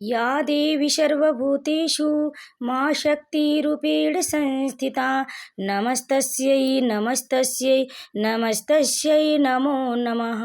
या देवी सर्वभूतेषु मा शक्तिरूपेण संस्थिता नमस्तस्यै नमस्तस्यै नमस्तस्यै नमो नमः।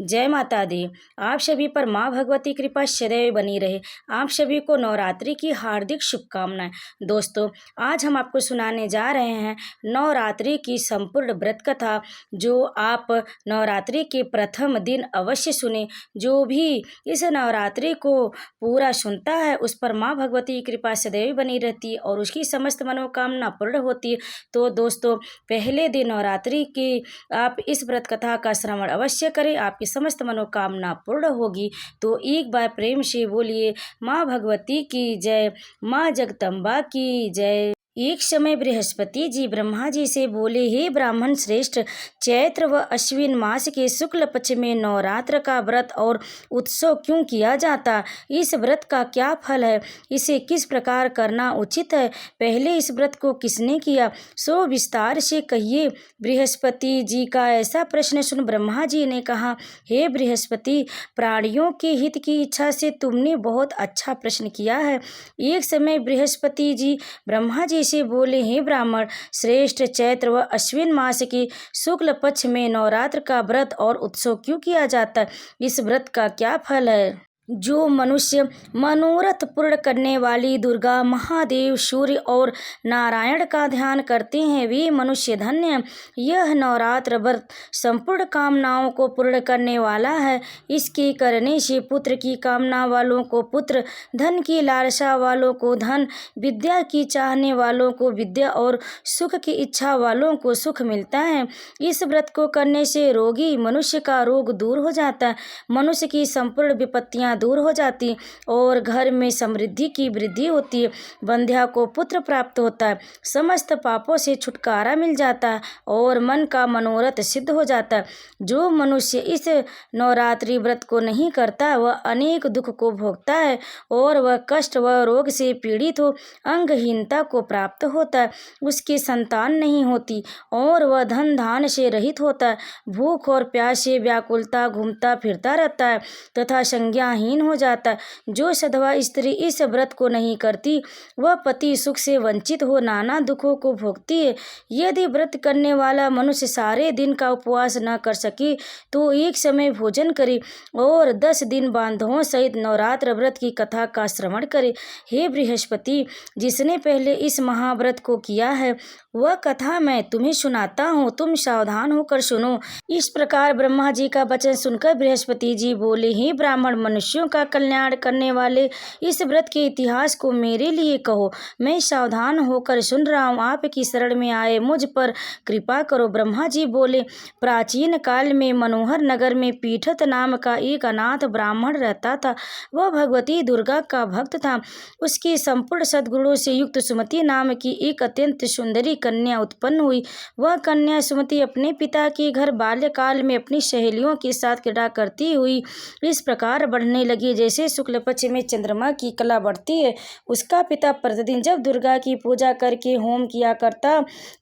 जय माता दी। आप सभी पर माँ भगवती कृपा सदैव बनी रहे। आप सभी को नवरात्रि की हार्दिक शुभकामनाएं। दोस्तों, आज हम आपको सुनाने जा रहे हैं नवरात्रि की संपूर्ण व्रत कथा, जो आप नवरात्रि के प्रथम दिन अवश्य सुने। जो भी इस नवरात्रि को पूरा सुनता है उस पर माँ भगवती की कृपा सदैव बनी रहती है और उसकी समस्त मनोकामना पूर्ण होती है। तो दोस्तों, पहले दिन नवरात्रि की आप इस व्रत कथा का श्रवण अवश्य करें, आपकी समस्त मनोकामना पूर्ण होगी। तो एक बार प्रेम से बोलिए माँ भगवती की जय, माँ जगदम्बा की जय। एक समय बृहस्पति जी ब्रह्मा जी से बोले, हे ब्राह्मण श्रेष्ठ, चैत्र व अश्विन मास के शुक्ल पक्ष में नवरात्र का व्रत और उत्सव क्यों किया जाता? इस व्रत का क्या फल है? इसे किस प्रकार करना उचित है? पहले इस व्रत को किसने किया, सो विस्तार से कहिए। बृहस्पति जी का ऐसा प्रश्न सुन ब्रह्मा जी ने कहा, हे बृहस्पति, प्राणियों के हित की इच्छा से तुमने बहुत अच्छा प्रश्न किया है। एक समय बृहस्पति जी ब्रह्मा जी से बोले, हे ब्राह्मण श्रेष्ठ, चैत्र व अश्विन मास के शुक्ल पक्ष में नवरात्र का व्रत और उत्सव क्यों किया जाता है? इस व्रत का क्या फल है? जो मनुष्य मनोरथ पूर्ण करने वाली दुर्गा, महादेव, सूर्य और नारायण का ध्यान करते हैं, वे मनुष्य धन्य हैं। यह नवरात्र व्रत संपूर्ण कामनाओं को पूर्ण करने वाला है। इसके करने से पुत्र की कामना वालों को पुत्र, धन की लालसा वालों को धन, विद्या की चाहने वालों को विद्या और सुख की इच्छा वालों को सुख मिलता है। इस व्रत को करने से रोगी मनुष्य का रोग दूर हो जाता है, मनुष्य की संपूर्ण विपत्तियां दूर हो जाती और घर में समृद्धि की वृद्धि होती है। बंध्या को पुत्र प्राप्त होता है, समस्त पापों से छुटकारा मिल जाता है और मन का मनोरथ सिद्ध हो जाता है। जो मनुष्य इस नवरात्रि व्रत को नहीं करता वह अनेक दुख को भोगता है और वह कष्ट व रोग से पीड़ित हो अंगहीनता को प्राप्त होता है। उसकी संतान नहीं होती और वह धन धान से रहित होता है। भूख और प्यास से व्याकुलता घूमता फिरता रहता है तथा संज्ञाहीन हो जाता है। जो सधवा स्त्री इस व्रत को नहीं करती वह पति सुख से वंचित हो नाना दुखों को भोगती है। यदि व्रत करने वाला मनुष्य सारे दिन का उपवास न कर सके तो एक समय भोजन करे और 10 दिन बांधवों सहित नवरात्र व्रत की कथा का श्रवण करे। हे बृहस्पति, जिसने पहले इस महाव्रत को किया है वह कथा मैं तुम्हें सुनाता हूँ, तुम सावधान होकर सुनो। इस प्रकार ब्रह्मा जी का वचन सुनकर बृहस्पति जी बोले, हे ब्राह्मण, मनुष्यों का कल्याण करने वाले इस व्रत के इतिहास को मेरे लिए कहो। मैं सावधान होकर सुन रहा हूँ, आपकी शरण में आए मुझ पर कृपा करो। ब्रह्मा जी बोले, प्राचीन काल में मनोहर नगर में पीठत नाम का एक अनाथ ब्राह्मण रहता था। वह भगवती दुर्गा का भक्त था। उसकी संपूर्ण सद्गुणों से युक्त सुमति नाम की एक अत्यंत सुंदरी कन्या उत्पन्न हुई। वह कन्या सुमति अपने पिता के घर बाल्यकाल में अपनी सहेलियों के साथ क्रीड़ा करती हुई इस प्रकार बढ़ने लगी जैसे शुक्ल पक्ष में चंद्रमा की कला बढ़ती है। उसका पिता प्रतिदिन जब दुर्गा की पूजा करके होम किया करता,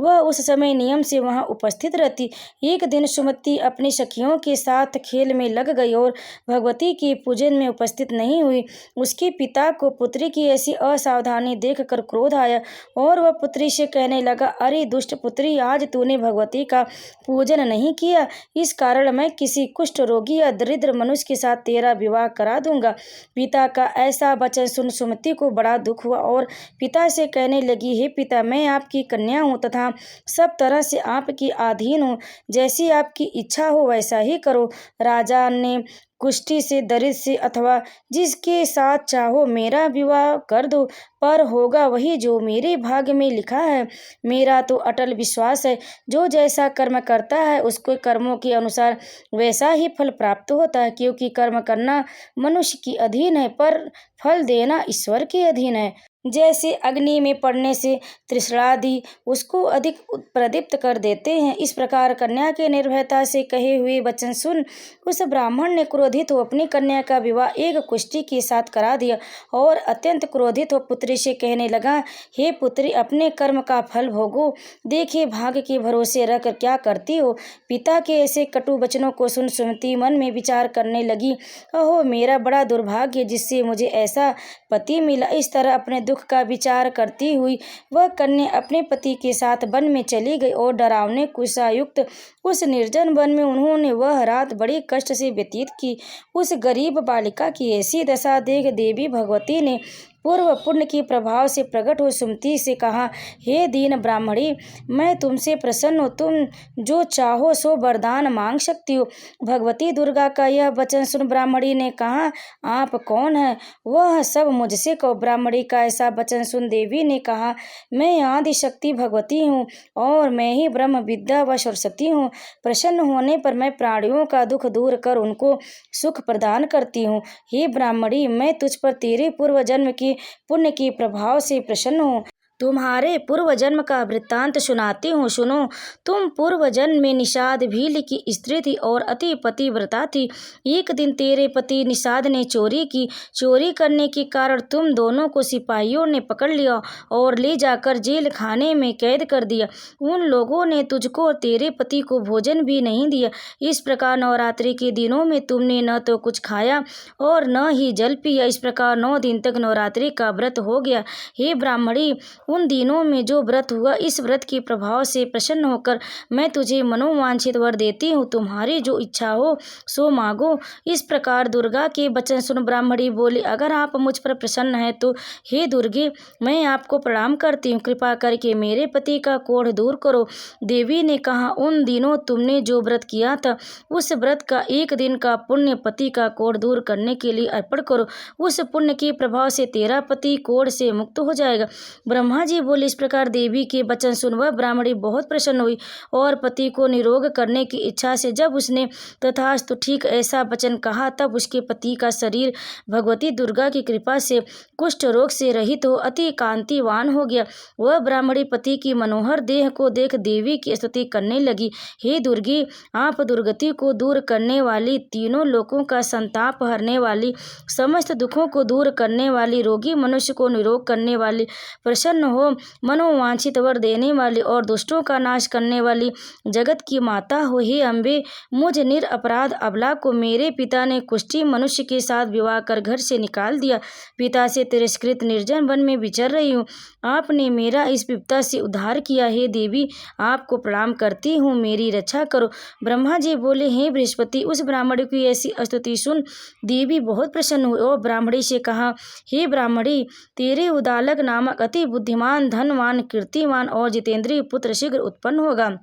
वह उस समय नियम से वहां उपस्थित रहती। एक दिन सुमति अपनी सखियों के साथ खेल में लग गई और भगवती के पूजन में उपस्थित नहीं हुई। उसके पिता को पुत्री की ऐसी असावधानी देखकर क्रोध आया और वह पुत्री से कहने लगा, अरे दुष्ट पुत्री, आज तूने भगवती का पूजन नहीं किया, इस कारण मैं किसी कुष्ठ रोगी या दरिद्र मनुष्य के साथ तेरा विवाह करा दूंगा। पिता का ऐसा वचन सुन सुमति को बड़ा दुख हुआ और पिता से कहने लगी, हे पिता, मैं आपकी कन्या हूँ तथा सब तरह से आपकी अधीन हूँ, जैसी आपकी इच्छा हो वैसा ही करो। राजा ने कुष्ठी से, दरिद्र से अथवा जिसके साथ चाहो मेरा विवाह कर दो, पर होगा वही जो मेरे भाग्य में लिखा है। मेरा तो अटल विश्वास है, जो जैसा कर्म करता है उसको कर्मों के अनुसार वैसा ही फल प्राप्त होता है, क्योंकि कर्म करना मनुष्य के अधीन है पर फल देना ईश्वर के अधीन है। जैसे अग्नि में पड़ने से तृष्णादि उसको अधिक प्रदीप्त कर देते हैं। इस प्रकार कन्या के निर्भयता से कहे हुए वचन सुन उस ब्राह्मण ने क्रोधित हो अपनी कन्या का विवाह एक कुष्ठी के साथ करा दिया और अत्यंत क्रोधित हो पुत्री से कहने लगा, हे पुत्री, अपने कर्म का फल भोगो, देखिए भाग्य के भरोसे रख क्या करती हो। पिता के ऐसे कटु वचनों को सुन सुमति मन में विचार करने लगी, अहो मेरा बड़ा दुर्भाग्य जिससे मुझे ऐसा पति मिला। इस तरह अपने दुख का विचार करती हुई वह कन्या अपने पति के साथ वन में चली गई और डरावने कुशायुक्त उस निर्जन वन में उन्होंने वह रात बड़ी कष्ट से व्यतीत की। उस गरीब बालिका की ऐसी दशा देख देवी भगवती ने पूर्व पुण्य के प्रभाव से प्रकट हो सुमति से कहा, हे दीन ब्राह्मणी, मैं तुमसे प्रसन्न हूँ, तुम जो चाहो सो वरदान मांग सकती हो। भगवती दुर्गा का यह वचन सुन ब्राह्मणी ने कहा, आप कौन हैं? वह सब मुझसे कहो। ब्राह्मणी का ऐसा वचन सुन देवी ने कहा, मैं आदि शक्ति भगवती हूँ और मैं ही ब्रह्म विद्या व सरस्वती हूँ। प्रसन्न होने पर मैं प्राणियों का दुख दूर कर उनको सुख प्रदान करती हूँ। हे ब्राह्मणी, मैं तुझ पर तेरे पूर्व जन्म के पुण्य के प्रभाव से प्रसन्न हूँ। तुम्हारे पूर्व जन्म का वृत्तांत सुनाती हूँ, सुनो। तुम पूर्व जन्म में निषाद भील की स्त्री थी और अति पतिव्रता थी। एक दिन तेरे पति निषाद ने चोरी की। चोरी करने के कारण तुम दोनों को सिपाहियों ने पकड़ लिया और ले जाकर जेल खाने में कैद कर दिया। उन लोगों ने तुझको और तेरे पति को भोजन भी नहीं दिया। इस प्रकार नवरात्रि के दिनों में तुमने न तो कुछ खाया और न ही जल पिया। इस प्रकार 9 दिन तक नवरात्रि का व्रत हो गया। हे ब्राह्मणी, उन दिनों में जो व्रत हुआ, इस व्रत के प्रभाव से प्रसन्न होकर मैं तुझे मनोवांछित वर देती हूँ। तुम्हारी जो इच्छा हो सो मांगो। इस प्रकार दुर्गा के वचन सुन ब्राह्मणी बोली, अगर आप मुझ पर प्रसन्न हैं तो हे दुर्गे, मैं आपको प्रणाम करती हूँ। कृपा करके मेरे पति का कोढ़ दूर करो। देवी ने कहा, उन दिनों तुमने जो व्रत किया था उस व्रत का एक दिन का पुण्य पति का कोढ़ दूर करने के लिए अर्पण करो। उस पुण्य के प्रभाव से तेरा पति कोढ़ से मुक्त हो जाएगा। ब्रह्मा जी बोले। इस प्रकार देवी के वचन सुन वह ब्राह्मणी बहुत प्रसन्न हुई और पति को निरोग करने की इच्छा से जब उसने तथास्तु ठीक ऐसा वचन कहा, तब उसके पति का शरीर भगवती दुर्गा की कृपा से कुष्ठ रोग से रहित हो अति कांतिवान हो गया। वह ब्राह्मणी पति की मनोहर देह को देख देवी की स्तुति करने लगी, हे दुर्गे, आप दुर्गति को दूर करने वाली, तीनों लोकों का संताप हरने वाली, समस्त दुखों को दूर करने वाली, रोगी मनुष्य को निरोग करने वाली, प्रसन्न हो मनोवांछित वर देने वाली और दुष्टों का नाश करने वाली जगत की माता हो। हे अम्बे, मुझ निरपराध अबला को मेरे पिता ने कुष्ठी मनुष्य के साथ विवाह कर घर से निकाल दिया। पिता से तिरस्कृत निर्जन वन में विचर रही हूँ। आपने मेरा इस विपदा से उद्धार किया। हे देवी, आपको प्रणाम करती हूँ, मेरी रक्षा करो। ब्रह्मा जी बोले, हे बृहस्पति, उस ब्राह्मणी की ऐसी स्तुति सुन देवी बहुत प्रसन्न हुई और ब्राह्मणी से कहा, हे ब्राह्मणी, तेरे उदालक नामक अति बुद्धिमान, धनवान, कीर्तिमान और जितेंद्रिय पुत्र शीघ्र उत्पन्न होगा।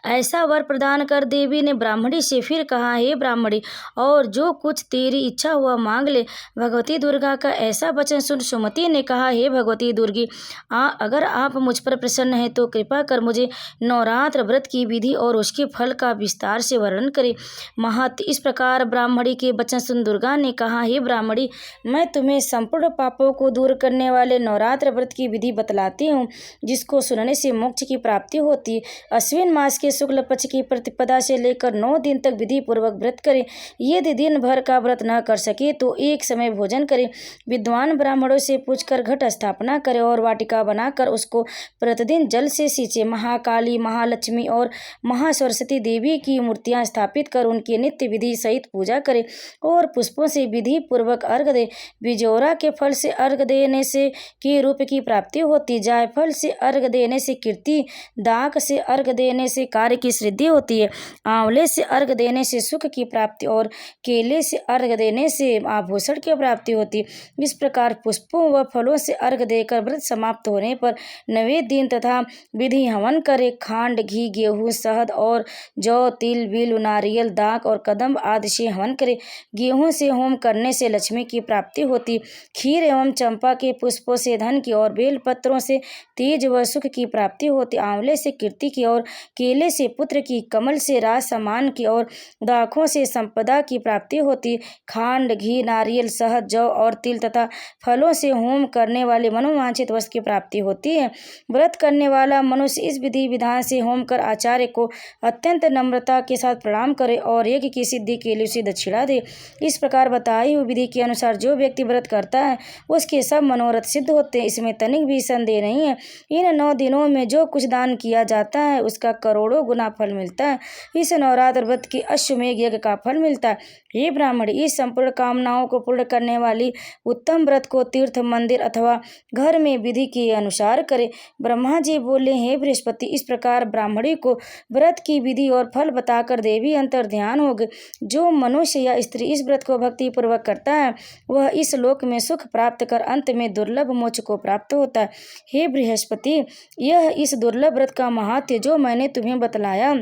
ऐसा वर प्रदान कर देवी ने ब्राह्मणी से फिर कहा, हे ब्राह्मणी, और जो कुछ तेरी इच्छा हुआ मांग ले। भगवती दुर्गा का ऐसा वचन सुन सुमति ने कहा, हे भगवती दुर्गे, अगर आप मुझ पर प्रसन्न हैं तो कृपा कर मुझे नवरात्र व्रत की विधि और उसके फल का विस्तार से वर्णन करें। महत। इस प्रकार ब्राह्मणी के वचन सुन दुर्गा ने कहा, हे ब्राह्मणी, मैं तुम्हें संपूर्ण पापों को दूर करने वाले नवरात्र व्रत की विधि बतलाती हूँ, जिसको सुनने से मोक्ष की प्राप्ति होती है। अश्विन मास के शुक्ल पक्ष की प्रतिपदा से लेकर 9 दिन तक विधि पूर्वक व्रत करें। यदि दिन भर का व्रत न कर सके तो एक समय भोजन करें। विद्वान ब्राह्मणों से पूछकर घट स्थापना करें और वाटिका बनाकर उसको प्रतिदिन जल से सींचे। महाकाली, महालक्ष्मी और महासरस्वती देवी की मूर्तियां स्थापित कर उनकी नित्य विधि सहित पूजा करें और पुष्पों से विधि पूर्वक अर्घ दें। बिजौरा के फल से अर्घ देने से के रूप की प्राप्ति होती। जायफल से अर्घ देने से कीर्ति, दाक से अर्घ देने से कार्य की सिद्धि होती है। आंवले से अर्घ देने से सुख की प्राप्ति और केले से अर्घ देने से आभूषण की प्राप्ति होती है। इस प्रकार पुष्पों व फलों से अर्घ देकर व्रत समाप्त होने पर 9वें दिन तथा विधि हवन करे। खांड, घी, गेहूं, शहद और जौ, तिल, बिल, नारियल, दाक और कदम्ब आदि से हवन करे। गेहूं से होम करने से लक्ष्मी की प्राप्ति होती। खीर एवं चंपा के पुष्पों से धन की और बेल पत्रों से तेज व सुख की प्राप्ति होती। आंवले से कीर्ति की और केले से पुत्र की, कमल से राज सम्मान की और दाखों से संपदा की प्राप्ति होती। खांड, घी, नारियल, शहद, जौ और तिल तथा फलों से होम करने वाले मनोवांछित वस्तु की प्राप्ति होती है। व्रत करने वाला मनुष्य इस विधि विधान से होम कर आचार्य को अत्यंत नम्रता के साथ प्रणाम करे और यज्ञ की सिद्धि के लिए उसे दक्षिणा दे। इस प्रकार बताई हुई विधि के अनुसार जो व्यक्ति व्रत करता है उसके सब मनोरथ सिद्ध होते हैं, इसमें तनिक भी संदेह नहीं है। इन 9 दिनों में जो कुछ दान किया जाता है उसका करोड़ों गुना फल मिलता है। इस नवरात्र व्रत के अश्वमेघ यज्ञ का फल मिलता है। हे ब्राह्मण, इस संपूर्ण कामनाओं को पूर्ण करने वाली उत्तम व्रत को तीर्थ, मंदिर अथवा घर में विधि के अनुसार करे। ब्रह्मा जी बोले, हे बृहस्पति, इस प्रकार ब्राह्मणी को व्रत की विधि और फल बताकर देवी अंतर ध्यान हो गए। जो मनुष्य या स्त्री इस व्रत को भक्ति पूर्वक करता है वह इस लोक में सुख प्राप्त कर अंत में दुर्लभ मोक्ष को प्राप्त होता है। हे बृहस्पति, यह इस दुर्लभ व्रत का महात्म्य जो मैंने तुम्हें बतलाया,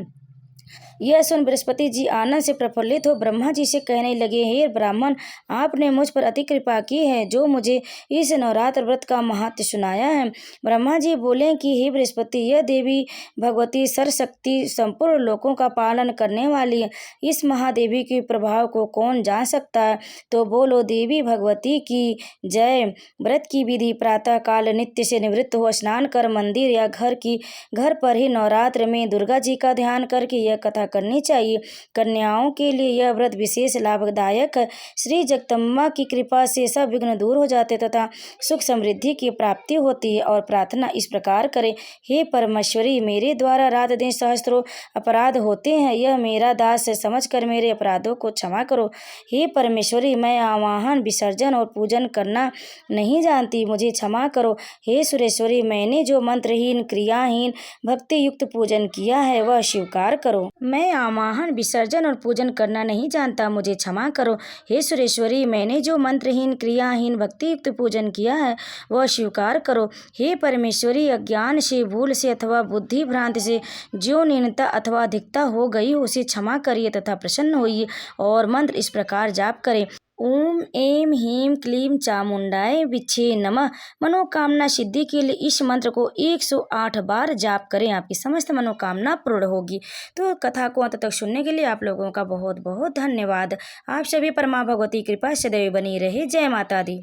यह सुन बृहस्पति जी आनंद से प्रफुल्लित हो ब्रह्मा जी से कहने लगे, हे ब्राह्मण, आपने मुझ पर अति कृपा की है जो मुझे इस नवरात्र व्रत का महत्व सुनाया है। ब्रह्मा जी बोले कि हे बृहस्पति, यह देवी भगवती सर्वशक्ति संपूर्ण लोकों का पालन करने वाली है। इस महादेवी के प्रभाव को कौन जान सकता है? तो बोलो, देवी भगवती की जय। व्रत की विधि प्रातः काल नित्य से निवृत्त हो स्नान कर मंदिर या घर पर ही नवरात्र में दुर्गा जी का ध्यान करके यह कथा करनी चाहिए। कन्याओं के लिए यह व्रत विशेष लाभदायक है। श्री जगदम्बा की कृपा से सब विघ्न दूर हो जाते तथा सुख समृद्धि की प्राप्ति होती है। और प्रार्थना इस प्रकार करें, हे परमेश्वरी, मेरे द्वारा रात दिन सहस्त्रों अपराध होते हैं, यह मेरा दास समझकर मेरे अपराधों को क्षमा करो। हे परमेश्वरी, मैं आवाहन, विसर्जन और पूजन करना नहीं जानती, मुझे क्षमा करो। हे सुरेश्वरी, मैंने जो मंत्रहीन, क्रियाहीन, भक्ति युक्त पूजन किया है वह स्वीकार करो। मैं आवाहन, विसर्जन और पूजन करना नहीं जानता, मुझे क्षमा करो। हे सुरेश्वरी, मैंने जो मंत्रहीन, क्रियाहीन, भक्ति युक्त पूजन किया है वह स्वीकार करो। हे परमेश्वरी, अज्ञान से, भूल से अथवा बुद्धि भ्रांति से जो न्यूनता अथवा अधिकता हो गई हो उसे क्षमा करिए तथा प्रसन्न होइए। और मंत्र इस प्रकार जाप करें, ओम ऐं ह्रीं क्लीं चामुंडाय विच्छे नमः। मनोकामना सिद्धि के लिए इस मंत्र को 108 बार जाप करें, आपकी समस्त मनोकामना पूर्ण होगी। तो कथा को अंत तक सुनने के लिए आप लोगों का बहुत बहुत धन्यवाद। आप सभी पर माँ भगवती कृपा सदैव बनी रहे। जय माता दी।